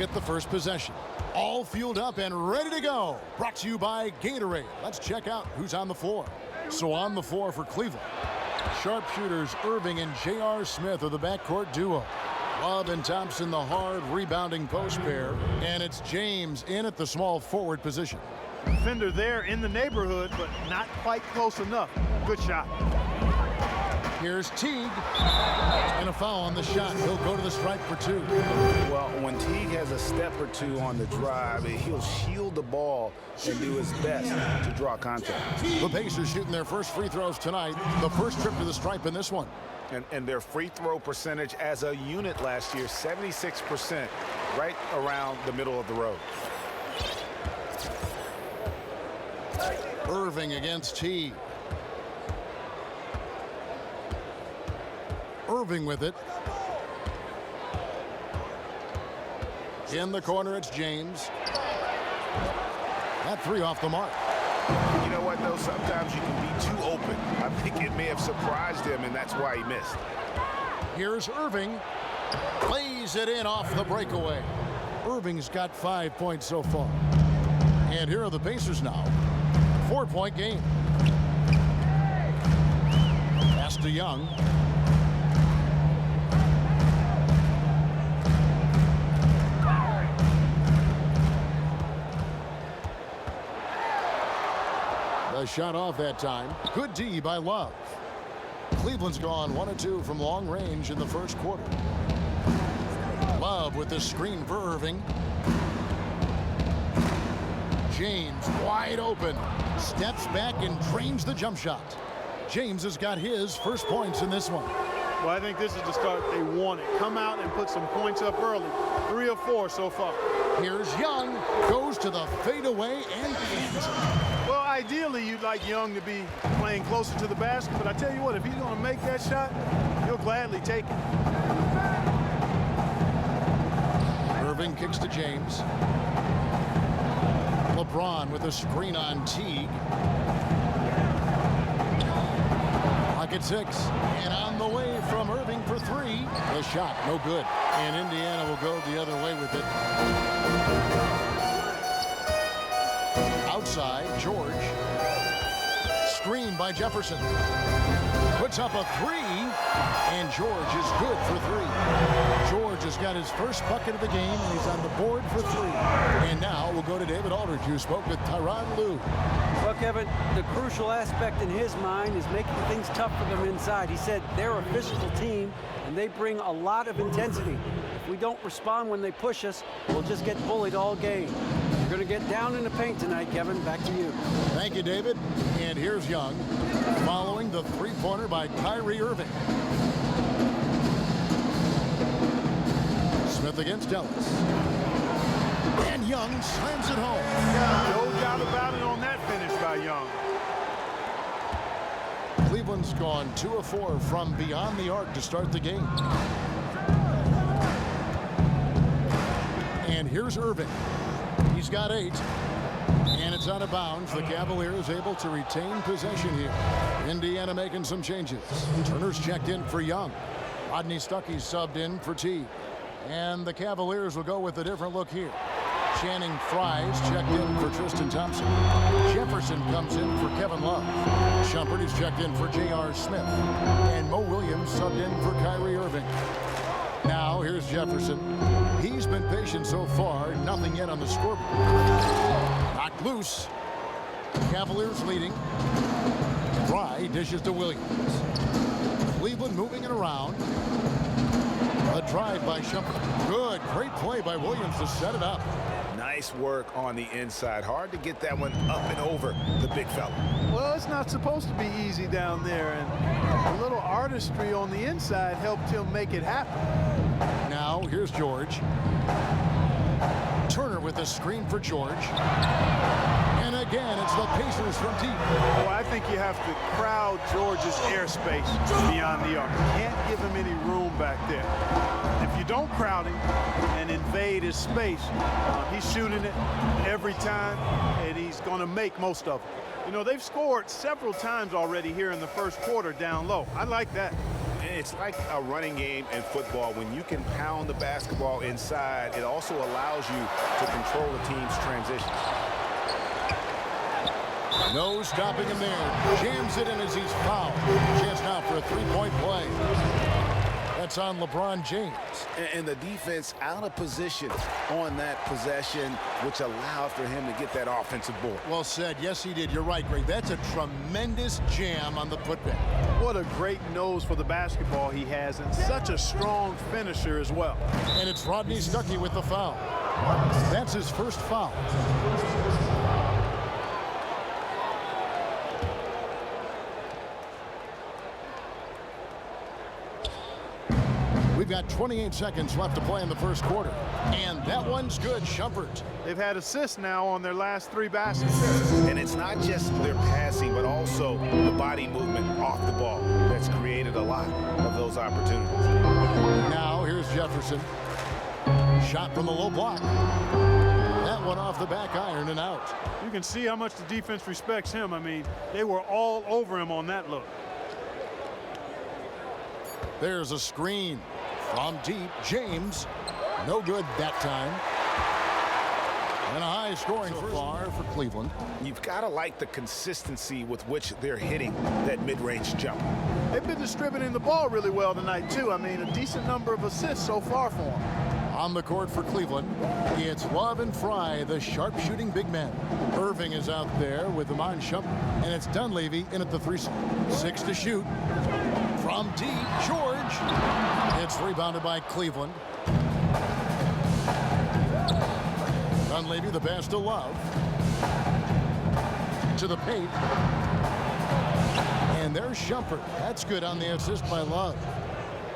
get the first possession. All fueled up and ready to go. Brought to you by Gatorade. Let's check out who's on the floor. So on the floor for Cleveland, sharpshooters Irving and J.R. Smith are the backcourt duo. Love and Thompson, the hard rebounding post pair. And it's James in at the small forward position. Defender there in the neighborhood, but not quite close enough. Good shot. Here's Teague. And a foul on the shot. He'll go to the stripe for two. Well, when Teague has a step or two on the drive, he'll shield the ball and do his best to draw contact. The Pacers shooting their first free throws tonight. The first trip to the stripe in this one. And their free throw percentage as a unit last year, 76%, right around the middle of the road. Irving against Teague. Irving with it. In the corner, it's James. That three off the mark. You know what, though? Sometimes you can be too open. I think it may have surprised him, and that's why he missed. Here's Irving. Plays it in off the breakaway. Irving's got 5 points so far. And here are the Pacers now. 4-point game. Pass to Young. A shot off that time. Good D by Love. Cleveland's gone 1 of 2 from long range in the first quarter. Love with the screen for Irving. James wide open. Steps back and drains the jump shot. James has got his first points in this one. Well, I think this is the start they wanted. Come out and put some points up early. 3 of 4 so far. Here's Young. Goes to the fadeaway and can't. Well, ideally, you'd like Young to be playing closer to the basket, but I tell you what, if he's going to make that shot, he'll gladly take it. Irving kicks to James. LeBron with a screen on Teague. Pocket 6. And on the way from Irving for 3. The shot, no good. And Indiana will go the other way with it. Outside, George. Screen by Jefferson. Puts up a 3. And George is good for 3. George has got his first bucket of the game, and he's on the board for 3. And now we'll go to David Aldridge, who spoke with Tyronn Lue. Well, Kevin, the crucial aspect in his mind is making things tough for them inside. He said they're a physical team, and they bring a lot of intensity. If we don't respond when they push us, we'll just get bullied all game. We're going to get down in the paint tonight, Kevin. Back to you. Thank you, David. And here's Young, following the three-pointer by Kyrie Irving. Smith against Ellis. And Young slams it home. No doubt about it on that finish by Young. Cleveland's gone 2 of 4 from beyond the arc to start the game. And here's Irving. He's got 8. And it's out of bounds. The Cavaliers able to retain possession here. Indiana making some changes. Turner's checked in for Young. Rodney Stuckey's subbed in for Teague. And the Cavaliers will go with a different look here. Channing Frye's checked in for Tristan Thompson. Jefferson comes in for Kevin Love. Shumpert is checked in for J.R. Smith. And Mo Williams subbed in for Kyrie Irving. Now here's Jefferson. He's been patient so far. Nothing yet on the scoreboard. Knocked loose. Cavaliers leading. Frye dishes to Williams. Cleveland moving it around. A drive by Shumpert. Good. Great play by Williams to set it up. Nice work on the inside. Hard to get that one up and over the big fella. Well, it's not supposed to be easy down there, and a little artistry on the inside helped him make it happen. Now, here's George. Turner with a screen for George. And again, it's the Pacers from deep. Well, I think you have to crowd George's airspace beyond the arc. You can't give him any room back there. If you don't crowd him and invade his space, he's shooting it every time, and he's going to make most of it. You know, they've scored several times already here in the first quarter down low. I like that. It's like a running game in football. When you can pound the basketball inside, it also allows you to control the team's transition. No stopping him there. Jams it in as he's fouled. Chance now for a three-point play. That's on LeBron James. And the defense out of position on that possession, which allowed for him to get that offensive board. Well said. Yes, he did. You're right, Greg. That's a tremendous jam on the putback. What a great nose for the basketball he has, and such a strong finisher as well. And it's Rodney Stuckey with the foul. That's his first foul. We've got 28 seconds left to play in the first quarter. And that one's good. Shumpert. They've had assists now on their last 3 baskets. And it's not just their passing, but also the body movement off the ball that's created a lot of those opportunities. Now here's Jefferson. Shot from the low block. That one off the back iron and out. You can see how much the defense respects him. I mean, they were all over him on that look. There's a screen from deep. James, no good that time. And a high scoring so far for Cleveland. You've got to like the consistency with which they're hitting that mid-range jump. They've been distributing the ball really well tonight, too. I mean, a decent number of assists so far for them. On the court for Cleveland, it's Love and Fry, the sharpshooting big men. Irving is out there with Iman Shumpert, and it's Dunleavy in at the 3. 6 to shoot. From deep, George. It's rebounded by Cleveland. Dunleavy, the pass to Love. To the paint. And there's Shumpert. That's good on the assist by Love.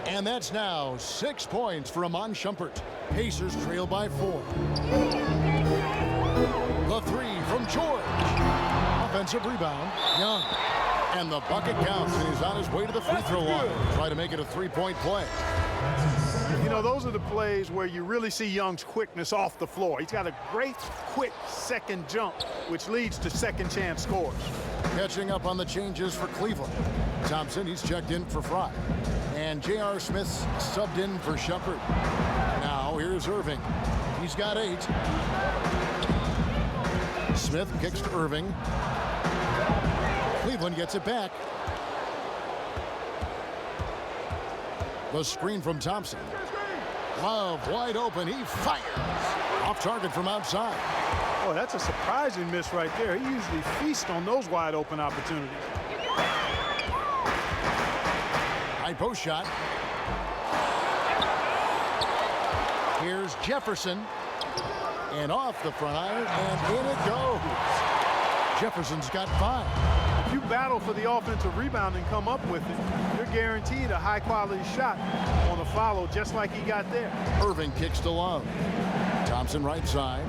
And that's now 6 points for Iman Shumpert. Pacers trail by 4. The 3 from George. Offensive rebound, Young. And the bucket counts, and he's on his way to the free throw line. Try to make it a 3-point play. You know, those are the plays where you really see Young's quickness off the floor. He's got a great, quick second jump, which leads to second chance scores. Catching up on the changes for Cleveland. Thompson, he's checked in for Fry. And J.R. Smith's subbed in for Shumpert. Now here's Irving. He's got 8. Smith kicks to Irving. Cleveland gets it back. The screen from Thompson. Love wide open. He fires. Off target from outside. Oh, that's a surprising miss right there. He usually feasts on those wide open opportunities. High post shot. Here's Jefferson. And off the front iron, and in it goes. Jefferson's got 5. If you battle for the offensive rebound and come up with it, you're guaranteed a high-quality shot on a follow, just like he got there. Irving kicks to Love. Thompson right side.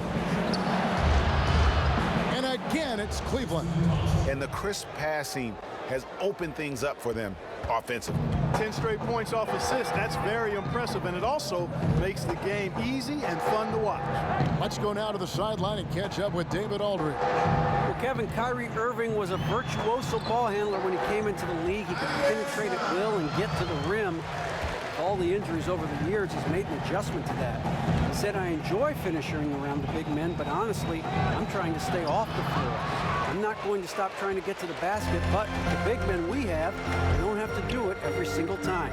And again, it's Cleveland. And the crisp passing has opened things up for them offensively. 10 straight points off assists. That's very impressive, and it also makes the game easy and fun to watch. Let's go now to the sideline and catch up with David Aldridge. Well, Kevin, Kyrie Irving was a virtuoso ball handler when he came into the league. He could penetrate at will and get to the rim. With all the injuries over the years, he's made an adjustment to that. He said, I enjoy finishing around the big men, but honestly, I'm trying to stay off the floor. I'm not going to stop trying to get to the basket, but the big men we have, they don't have to do it every single time.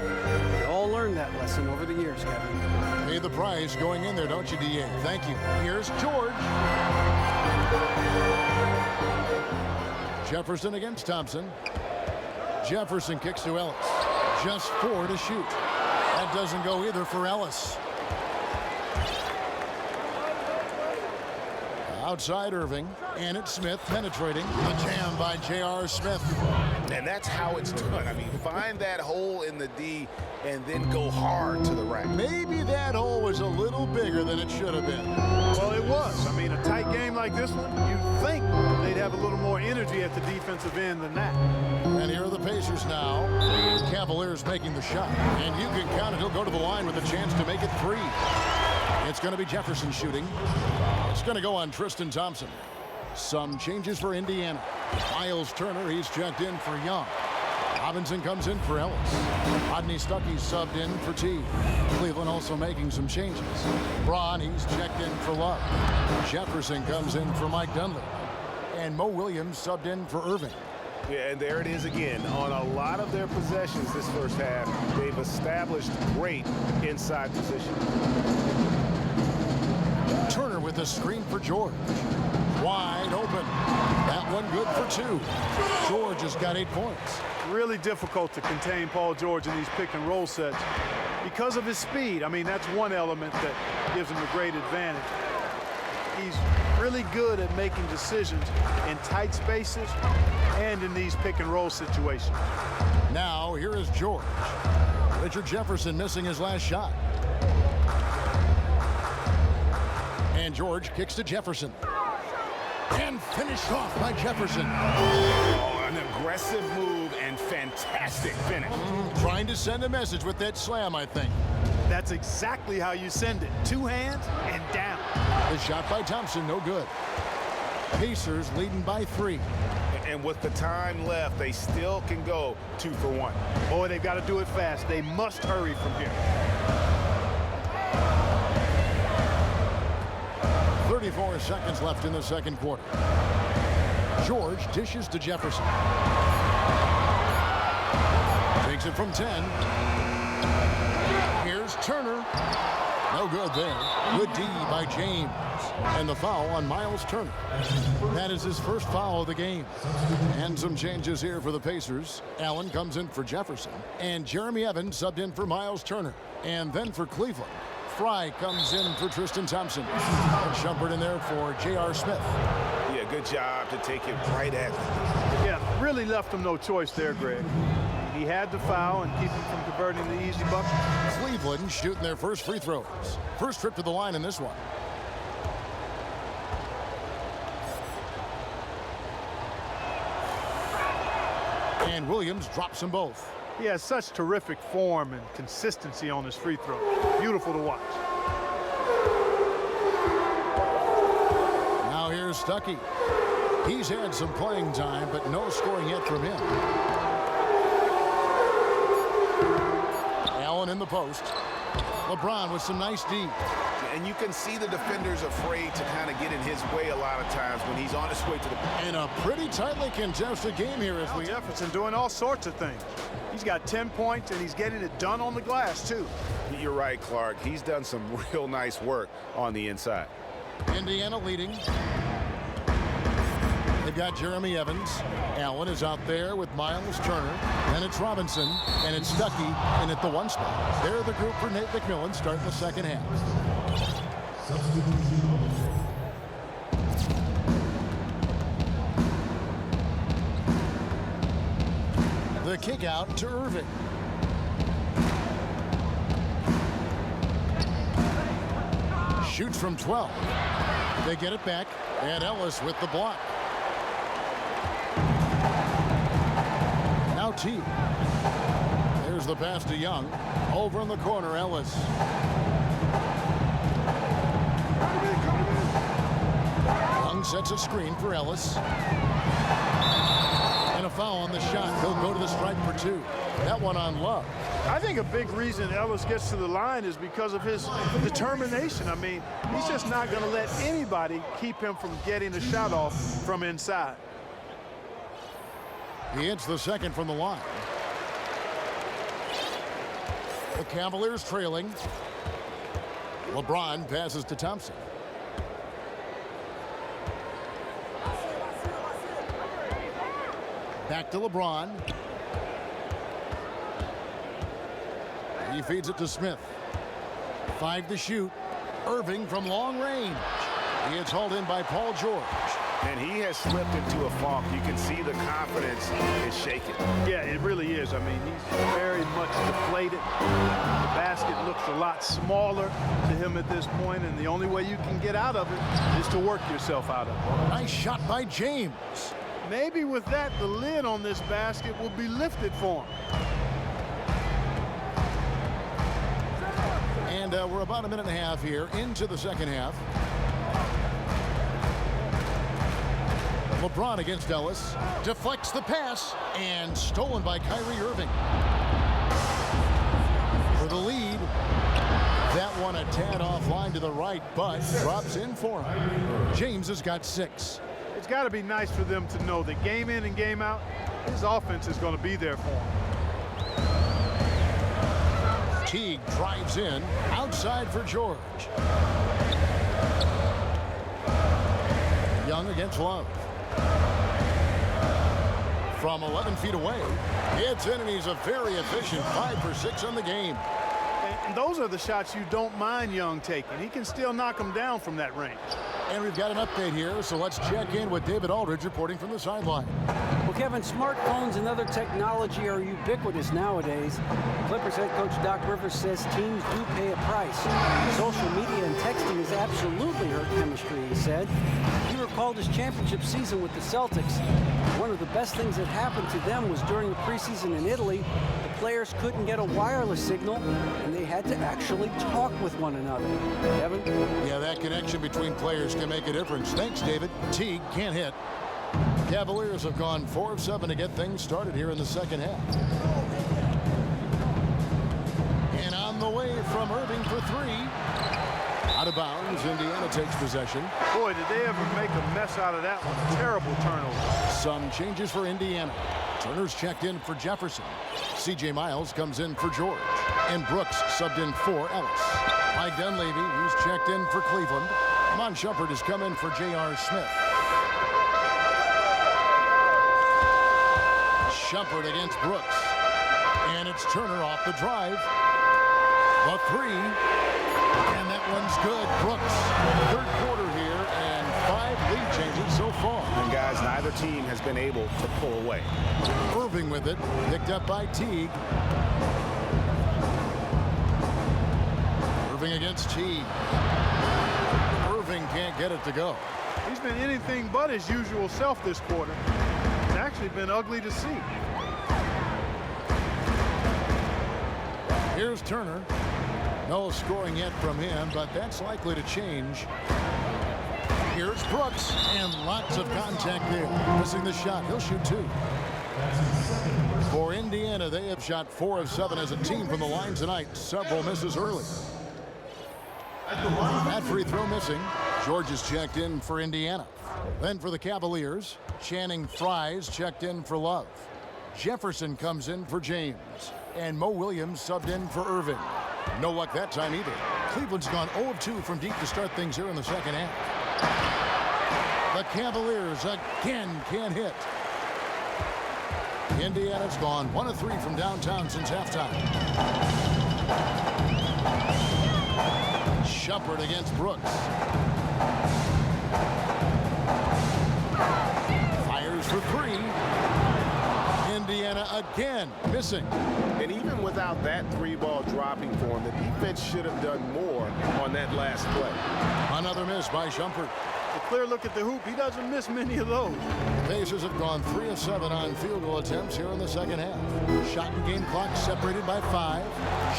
We all learned that lesson over the years, Kevin. Pay the price going in there, don't you, D.A.? Thank you. Here's George. Jefferson against Thompson. Jefferson kicks to Ellis. Just 4 to shoot. That doesn't go either for Ellis. Outside Irving, and it's Smith penetrating. A jam by J.R. Smith. And that's how it's done. I mean, find that hole in the D and then go hard to the rack. Maybe that hole was a little bigger than it should have been. Well, it was. I mean, a tight game like this one, you'd think they'd have a little more energy at the defensive end than that. And here are the Pacers now. Cavaliers making the shot. And you can count it. He'll go to the line with a chance to make it 3. It's going to be Jefferson shooting. It's going to go on Tristan Thompson. Some changes for Indiana. Miles Turner, he's checked in for Young. Robinson comes in for Ellis. Rodney Stuckey subbed in for T. Cleveland also making some changes. Braun, he's checked in for Love. Jefferson comes in for Mike Dunley. And Mo Williams subbed in for Irving. Yeah, and there it is again. On a lot of their possessions this first half, they've established great inside position. Turner with the screen for George. Wide open. That one good for 2. George has got 8 points. Really difficult to contain Paul George in these pick and roll sets because of his speed. I mean, that's one element that gives him a great advantage. He's really good at making decisions in tight spaces and in these pick and roll situations. Now here is George. Richard Jefferson missing his last shot. And George kicks to Jefferson. And finished off by Jefferson. Oh, an aggressive move and fantastic finish. Trying to send a message with that slam, I think. That's exactly how you send it. 2 hands and down. The shot by Thompson, no good. Pacers leading by 3. And with the time left, they still can go 2 for 1. Boy, they've got to do it fast. They must hurry from here. 34 seconds left in the second quarter. George dishes to Jefferson. Takes it from 10. Here's Turner. No good there. Good D by James. And the foul on Miles Turner. That is his first foul of the game. And some changes here for the Pacers. Allen comes in for Jefferson. And Jeremy Evans subbed in for Miles Turner. And then for Cleveland, Fry comes in for Tristan Thompson. And Shumpert in there for J.R. Smith. Yeah, good job to take it right at them. Yeah, really left him no choice there, Greg. He had to foul and keep him from converting the easy bucket. Cleveland shooting their first free throws. First trip to the line in this one. And Williams drops them both. He has such terrific form and consistency on his free throw. Beautiful to watch. Now here's Stuckey. He's had some playing time, but no scoring yet from him. Allen in the post. LeBron with some nice D. And you can see the defenders afraid to kind of get in his way a lot of times when he's on his way to the... And a pretty tightly contested game here as we... Jefferson doing all sorts of things. He's got 10 points, and he's getting it done on the glass, too. You're right, Clark. He's done some real nice work on the inside. Indiana leading. They've got Jeremy Evans. Allen is out there with Miles Turner. Then it's Robinson, and it's Stuckey in at the 1 spot. They're the group for Nate McMillan starting the second half. The kick out to Irving. Shoots from 12. They get it back, and Ellis with the block. Now T. There's the pass to Young. Over in the corner, Ellis. Young sets a screen for Ellis. And a foul on the shot. He'll go to the stripe for 2. That one on Love. I think a big reason Ellis gets to the line is because of his determination. I mean, he's just not going to let anybody keep him from getting a shot off from inside. He hits the second from the line. The Cavaliers trailing. LeBron passes to Thompson. Back to LeBron. He feeds it to Smith. 5 to shoot. Irving from long range. He is hauled in by Paul George. And he has slipped into a funk. You can see the confidence is shaken. Yeah, it really is. I mean, he's very much deflated. The basket looks a lot smaller to him at this point, and the only way you can get out of it is to work yourself out of it. Nice shot by James. Maybe with that, the lid on this basket will be lifted for him. And we're about a minute and a half here into the second half. Braun against Ellis. Deflects the pass and stolen by Kyrie Irving. For the lead. That one a tad offline to the right, but drops in for him. James has got 6. It's got to be nice for them to know that game in and game out, his offense is going to be there for him. Teague drives in, outside for George. Young against Love. From 11 feet away, it's in, and he's a very efficient 5 for 6 on the game. And those are the shots you don't mind Young taking. He can still knock them down from that range. And we've got an update here, so let's check in with David Aldridge reporting from the sideline. Well, Kevin, smartphones and other technology are ubiquitous nowadays. Clippers head coach Doc Rivers says teams do pay a price. Social media and texting has absolutely hurt chemistry, he said. He recalled his championship season with the Celtics. One of the best things that happened to them was during the preseason in Italy. The players couldn't get a wireless signal, and they had to actually talk with one another. Kevin? Yeah, that connection between players can make a difference. Thanks, David. Teague can't hit. Cavaliers have gone 4 of 7 to get things started here in the second half. And on the way from Irving for 3. Out of bounds, Indiana takes possession. Boy, did they ever make a mess out of that one. Terrible turnover. Some changes for Indiana. Turner's checked in for Jefferson. C.J. Miles comes in for George. And Brooks subbed in for Ellis. Mike Dunleavy, who's checked in for Cleveland. Mon Shumpert has come in for J.R. Smith. Shumpert against Brooks. And it's Turner off the drive. The 3. And that one's good. Brooks, 3rd quarter here, and 5 lead changes so far. And guys, neither team has been able to pull away. Irving with it, picked up by Teague. Irving against Teague. Irving can't get it to go. He's been anything but his usual self this quarter. It's actually been ugly to see. Here's Turner. No scoring yet from him, but that's likely to change. Here's Brooks, and lots of contact there. Missing the shot. He'll shoot 2. For Indiana, they have shot 4 of 7 as a team from the line tonight. Several misses early. That free throw missing. George is checked in for Indiana. Then for the Cavaliers, Channing Frye's checked in for Love. Jefferson comes in for James. And Mo Williams subbed in for Irving. No luck that time either. Cleveland's gone 0 of 2 from deep to start things here in the second half. The Cavaliers again can't hit. Indiana's gone 1 of 3 from downtown since halftime. Shumpert against Brooks. Fires for 3. Indiana again missing. And even without that 3-ball dropping for him, the defense should have done more on that last play. Another miss by Shumpert. A clear look at the hoop. He doesn't miss many of those. Pacers have gone 3 of 7 on field goal attempts here in the second half. Shot and game clock separated by 5.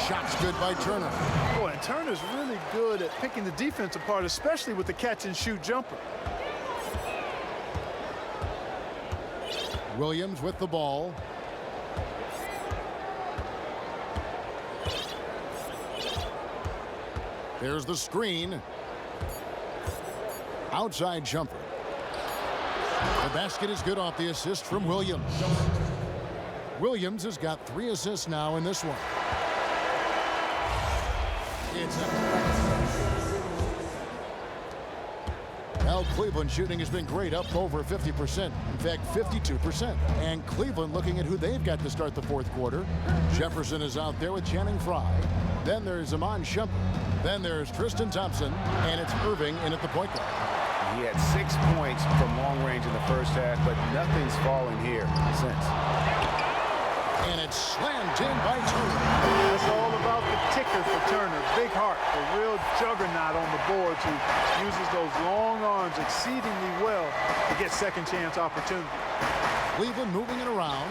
Shots good by Turner. Boy, and Turner's really good at picking the defense apart, especially with the catch and shoot jumper. Williams with the ball. There's the screen. Outside jumper. The basket is good off the assist from Williams. Williams has got 3 assists now in this one. Now Cleveland shooting has been great, up over 50%. In fact, 52%. And Cleveland looking at who they've got to start the 4th quarter. Jefferson is out there with Channing Frye. Then there's Mon Shumpert. Then there's Tristan Thompson. And it's Irving in at the point guard. He had 6 points from long range in the first half, but nothing's falling here since. And it's slammed in by Turner. That's all about the ticker for Turner. Big heart, a real juggernaut on the boards who uses those long arms exceedingly well to get second chance opportunity. Cleveland moving it around.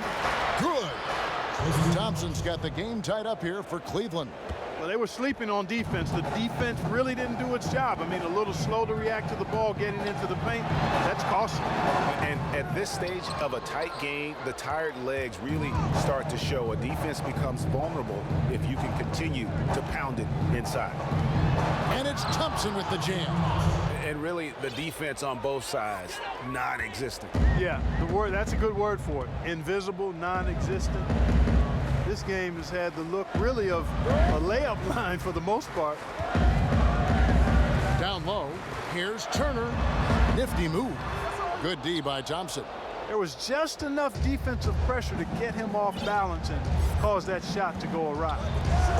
Good. Thompson's got the game tied up here for Cleveland. Well, they were sleeping on defense. The defense really didn't do its job. I mean, a little slow to react to the ball getting into the paint. That's costly. And at this stage of a tight game, the tired legs really start to show. A defense becomes vulnerable if you can continue to pound it inside. And it's Thompson with the jam. And really, the defense on both sides, non-existent. Yeah, that's a good word for it. Invisible, non-existent. This game has had the look really of a layup line for the most part. Down low, here's Turner. Nifty move. Good D by Thompson. There was just enough defensive pressure to get him off balance and cause that shot to go awry.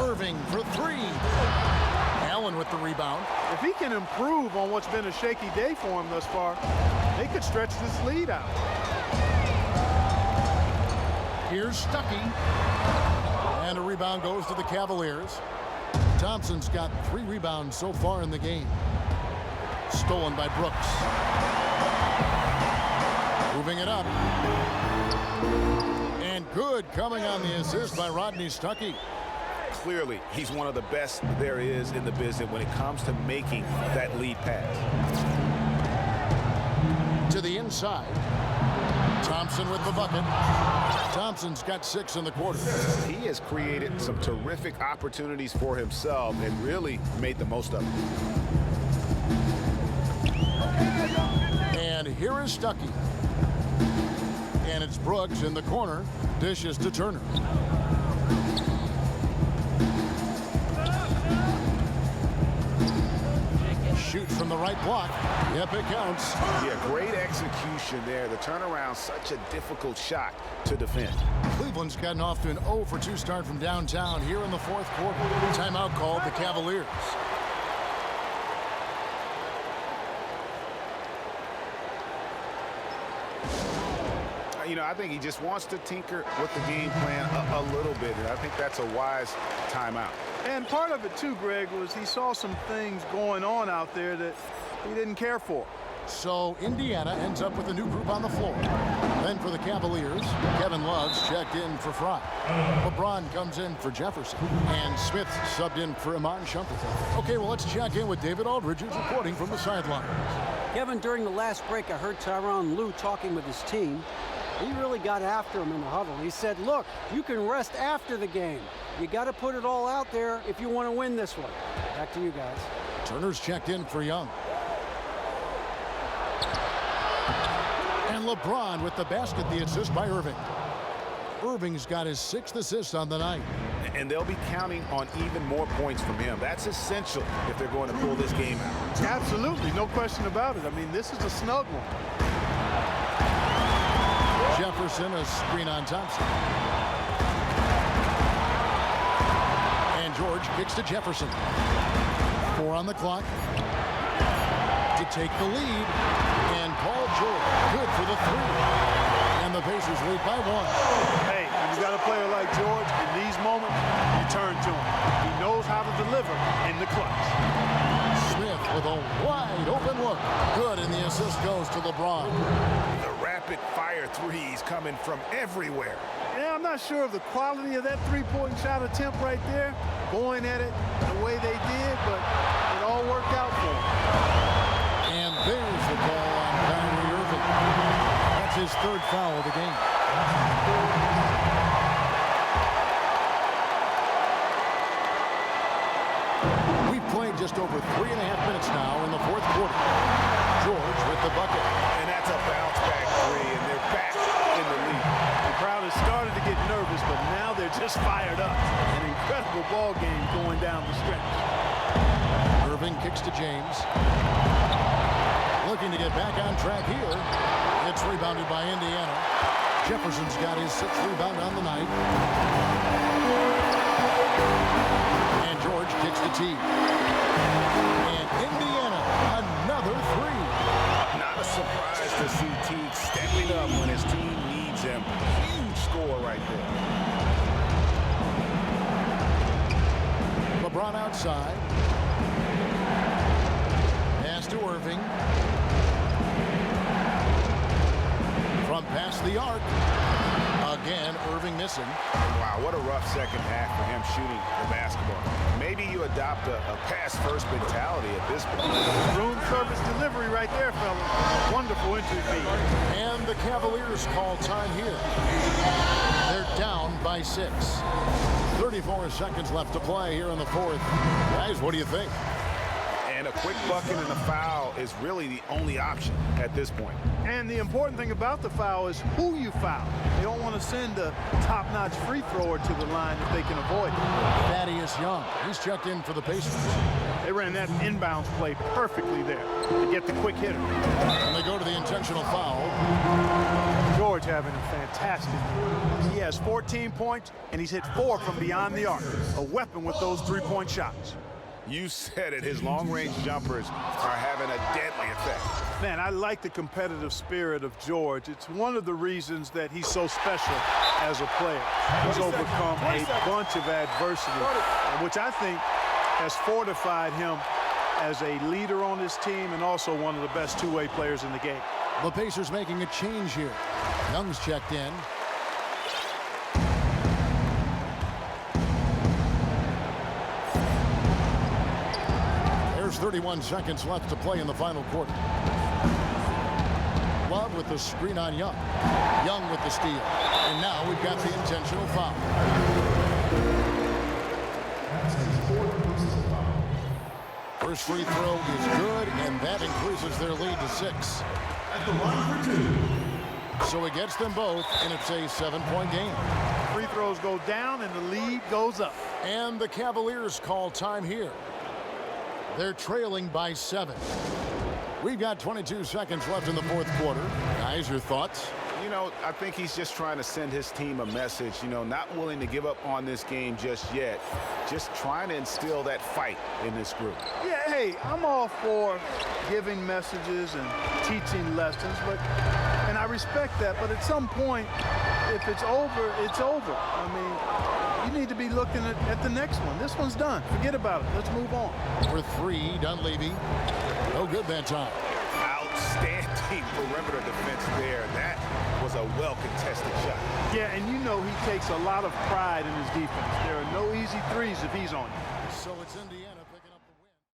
Irving for three. Allen with the rebound. If he can improve on what's been a shaky day for him thus far, they could stretch this lead out. Here's Stuckey. And a rebound goes to the Cavaliers. Thompson's got 3 rebounds so far in the game. Stolen by Brooks. Moving it up. And good coming on the assist by Rodney Stuckey. Clearly, he's one of the best there is in the business when it comes to making that lead pass. To the inside. Thompson with the bucket. Thompson's got 6 in the quarter. He has created some terrific opportunities for himself and really made the most of them. And here is Stuckey. And it's Brooks in the corner. Dishes to Turner. Shoot from the right block. Yep, it counts. Yeah, great execution there. The turnaround, such a difficult shot to defend. Cleveland's gotten off to an 0 for 2 start from downtown here in the 4th quarter. Timeout called the Cavaliers. You know, I think he just wants to tinker with the game plan a little bit, and I think that's a wise timeout. And part of it, too, Greg, was he saw some things going on out there that he didn't care for. So Indiana ends up with a new group on the floor. Then for the Cavaliers, Kevin Love's checked in for Fry. LeBron comes in for Jefferson. And Smith subbed in for Iman Shumpert. Okay, well, let's check in with David Aldridge, who's reporting from the sidelines. Kevin, during the last break, I heard Tyronn Lue talking with his team. He really got after him in the huddle. He said, look, you can rest after the game. You got to put it all out there if you want to win this one. Back to you guys. Turner's checked in for Young. And LeBron with the basket, the assist by Irving. Irving's got his 6th assist on the night. And they'll be counting on even more points from him. That's essential if they're going to pull this game out. Absolutely, no question about it. I mean, this is a snug one. Jefferson, a screen on Thompson. And George kicks to Jefferson. 4 on the clock to take the lead. And Paul George, good for the 3. And the Pacers lead by 1. Hey, when you got a player like George, in these moments, you turn to him. He knows how to deliver in the clutch. Smith with a wide open look. Good, and the assist goes to LeBron. The rapid-fire threes coming from everywhere. Yeah, I'm not sure of the quality of that three-point shot attempt right there, going at it the way they did, but it all worked out for him. And there's the call on Kyrie Irving. That's his 3rd foul of the game. We've played just over 3.5 minutes now in the 4th quarter. George with the bucket. And that's a bounce-back 3, and they're back in the lead. The crowd has started to get nervous, but now they're just fired up. An incredible ball game going down the stretch. Irving kicks to James. Looking to get back on track here. It's rebounded by Indiana. Jefferson's got his 6th rebound on the night. And George kicks to T. And Indiana, another 3. Not a surprise to see Teague stepping up when his team needs him. Huge score right there. LeBron outside. Pass to Irving. From past the arc. Again, Irving missing. Wow, what a rough second half for him shooting the basketball. Maybe you adopt a pass-first mentality at this point. Room service delivery right there, fellas. Wonderful entry feed. And the Cavaliers call time here. They're down by 6. 34 seconds left to play here in the fourth. Guys, what do you think? And a quick bucket and a foul is really the only option at this point. And the important thing about the foul is who you foul. You don't want to send a top-notch free thrower to the line if they can avoid it. Thaddeus Young, he's checked in for the Pacers. They ran that inbounds play perfectly there to get the quick hitter. And they go to the intentional foul. George having a fantastic year. He has 14 points, and he's hit 4 from beyond the arc. A weapon with those three-point shots. You said it, his long-range jumpers are having a deadly effect. Man, I like the competitive spirit of George. It's one of the reasons that he's so special as a player. He's overcome a bunch of adversity, which I think has fortified him as a leader on his team and also one of the best two-way players in the game. The Pacers making a change here. Young's checked in. There's 31 seconds left to play in the final quarter. Love with the screen on Young. Young with the steal. And now we've got the intentional foul. First free throw is good, and that increases their lead to 6. So it gets them both, and it's a 7-point game. Free throws go down, and the lead goes up. And the Cavaliers call time here. They're trailing by 7. We've got 22 seconds left in the fourth quarter. Guys, your thoughts? You know, I think he's just trying to send his team a message, you know, not willing to give up on this game just yet. Just trying to instill that fight in this group. Yeah, hey, I'm all for giving messages and teaching lessons, and I respect that, but at some point, if it's over, it's over. I mean, you need to be looking at the next one. This one's done. Forget about it. Let's move on. For 3, Dunleavy. No good that time. Outstanding perimeter defense there. That was a well-contested shot. Yeah, and you know he takes a lot of pride in his defense. There are no easy threes if he's on you. So it's Indiana.